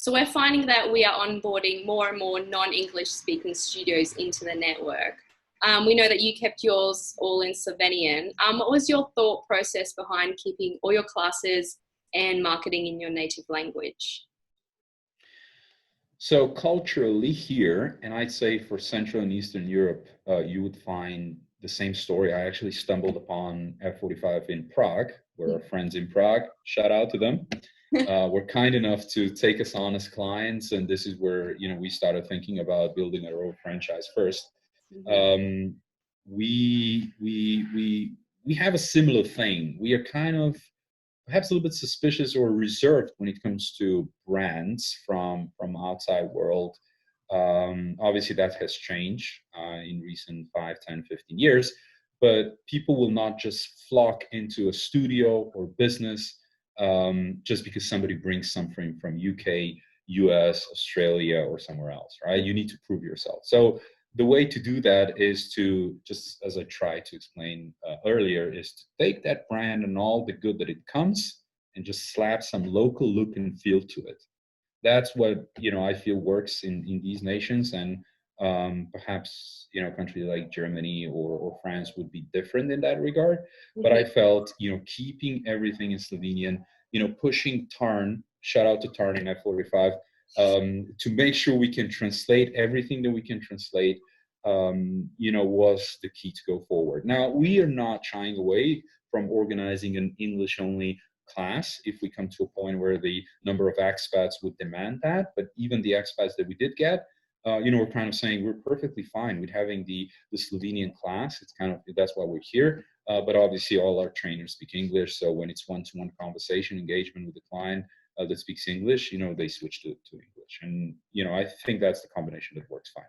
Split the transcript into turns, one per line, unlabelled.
So we're finding that we are onboarding more and more non-English speaking studios into the network. We know that you kept yours all in Slovenian. What was your thought process behind keeping all your classes and marketing in your native language?
So culturally here, and I'd say for Central and Eastern Europe, you would find the same story. I actually stumbled upon F45 in Prague, where our friends in Prague, shout out to them, were kind enough to take us on as clients. And this is where, we started thinking about building our own franchise first. We have a similar thing. We are kind of perhaps a little bit suspicious or reserved when it comes to brands from outside world. Obviously that has changed in recent 5, 10, 15 years, but people will not just flock into a studio or business just because somebody brings something from UK, US, Australia, or somewhere else, right? You need to prove yourself. So the way to do that is to, just as I tried to explain earlier, is to take that brand and all the good that it comes and just slap some local look and feel to it. That's what, I feel works in these nations. And perhaps, a country like Germany or France would be different in that regard. But I felt, keeping everything in Slovenian, pushing Tarn, shout out to Tarn in F45, to make sure we can translate everything that we can translate, was the key to go forward. Now, we are not shying away from organizing an English-only class if we come to a point where the number of expats would demand that. But even the expats that we did get, we're kind of saying we're perfectly fine with having the Slovenian class. It's kind of, that's why we're here. But obviously all our trainers speak English. So when it's one-to-one conversation, engagement with the client that speaks English, they switch to English. And, I think that's the combination that works fine.